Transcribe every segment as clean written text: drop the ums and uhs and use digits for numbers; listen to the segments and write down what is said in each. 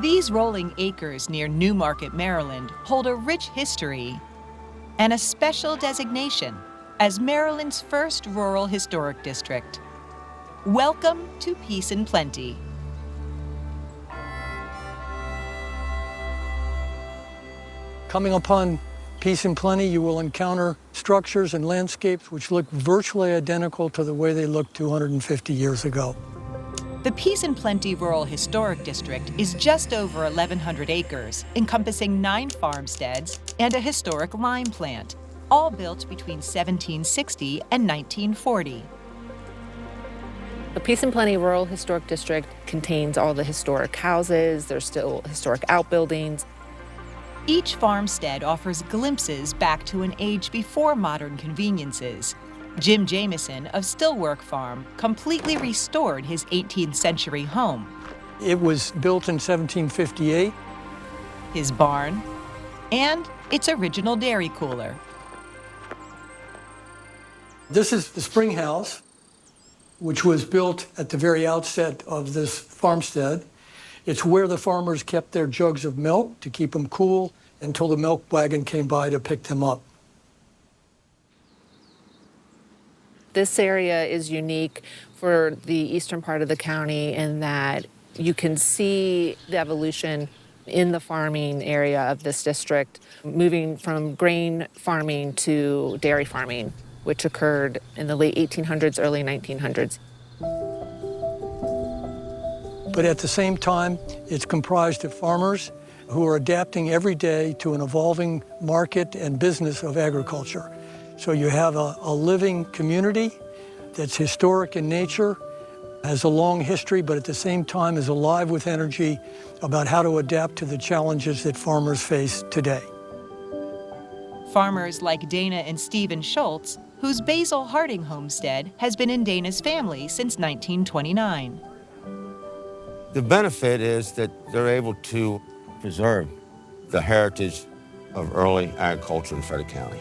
These rolling acres near Newmarket, Maryland, hold a rich history and a special designation as Maryland's first rural historic district. Welcome to Peace and Plenty. Coming upon Peace and Plenty, you will encounter structures and landscapes which look virtually identical to the way they looked 250 years ago. The Peace and Plenty Rural Historic District is just over 1,100 acres, encompassing 9 farmsteads and a historic lime plant, all built between 1760 and 1940. The Peace and Plenty Rural Historic District contains all the historic houses. There's still historic outbuildings. Each farmstead offers glimpses back to an age before modern conveniences. Jim Jamison of Stillwork Farm completely restored his 18th century home. It was built in 1758. His barn, and its original dairy cooler. This is the spring house, which was built at the very outset of this farmstead. It's where the farmers kept their jugs of milk to keep them cool until the milk wagon came by to pick them up. This area is unique for the eastern part of the county in that you can see the evolution in the farming area of this district, moving from grain farming to dairy farming, which occurred in the late 1800s, early 1900s. But at the same time, it's comprised of farmers who are adapting every day to an evolving market and business of agriculture. So you have a living community that's historic in nature, has a long history, but at the same time is alive with energy about how to adapt to the challenges that farmers face today. Farmers like Dana and Stephen Schultz, whose Basil Harding homestead has been in Dana's family since 1929. The benefit is that they're able to preserve the heritage of early agriculture in Frederick County.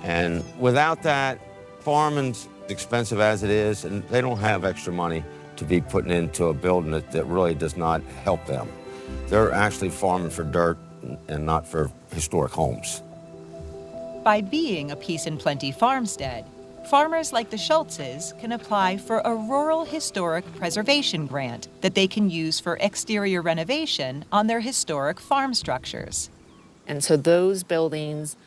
And without that, farming's expensive as it is, and they don't have extra money to be putting into a building that really does not help them. They're actually farming for dirt and not for historic homes. By being a Peace and Plenty farmstead, farmers like the Schultzes can apply for a Rural Historic Preservation Grant that they can use for exterior renovation on their historic farm structures. And so those buildings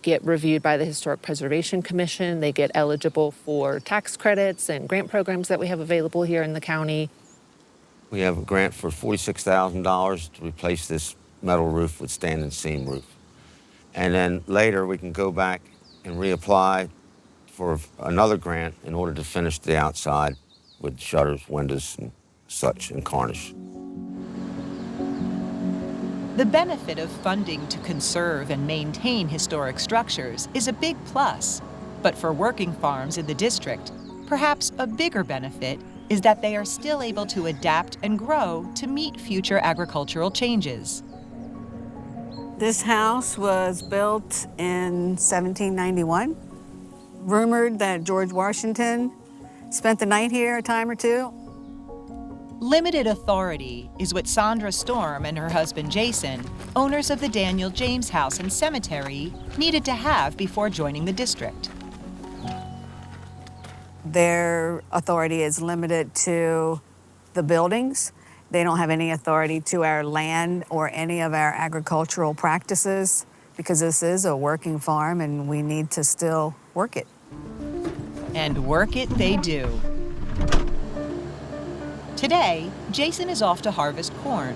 get reviewed by the Historic Preservation Commission. They get eligible for tax credits and grant programs that we have available here in the county. We have a grant for $46,000 to replace this metal roof with standing seam roof. And then later we can go back and reapply for another grant in order to finish the outside with shutters, windows, and such, and varnish. The benefit of funding to conserve and maintain historic structures is a big plus. But for working farms in the district, perhaps a bigger benefit is that they are still able to adapt and grow to meet future agricultural changes. This house was built in 1791. Rumored that George Washington spent the night here a time or two. Limited authority is what Sandra Storm and her husband Jason, owners of the Daniel James House and Cemetery, needed to have before joining the district. Their authority is limited to the buildings. They don't have any authority to our land or any of our agricultural practices because this is a working farm and we need to still work it. And work it they do. Today, Jason is off to harvest corn,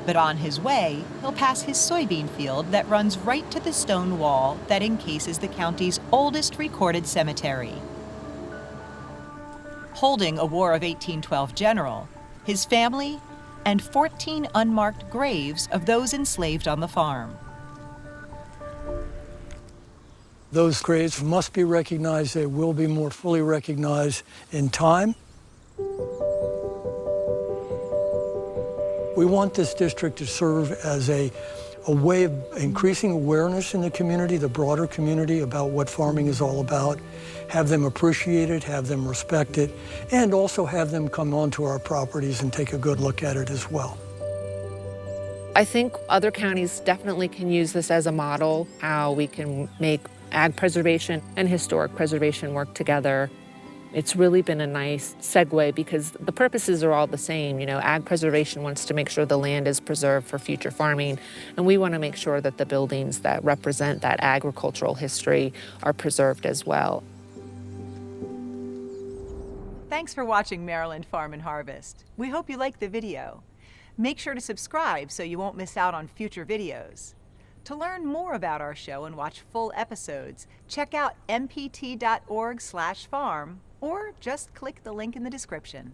but on his way, he'll pass his soybean field that runs right to the stone wall that encases the county's oldest recorded cemetery. Holding a War of 1812 general, his family, and 14 unmarked graves of those enslaved on the farm. Those graves must be recognized. They will be more fully recognized in time. We want this district to serve as a way of increasing awareness in the community, the broader community, about what farming is all about, have them appreciate it, have them respect it, and also have them come onto our properties and take a good look at it as well. I think other counties definitely can use this as a model, how we can make ag preservation and historic preservation work together. It's really been a nice segue because the purposes are all the same. You know, ag preservation wants to make sure the land is preserved for future farming, and we want to make sure that the buildings that represent that agricultural history are preserved as well. Thanks for watching Maryland Farm and Harvest. We hope you liked the video. Make sure to subscribe so you won't miss out on future videos. To learn more about our show and watch full episodes, check out mpt.org/farm or just click the link in the description.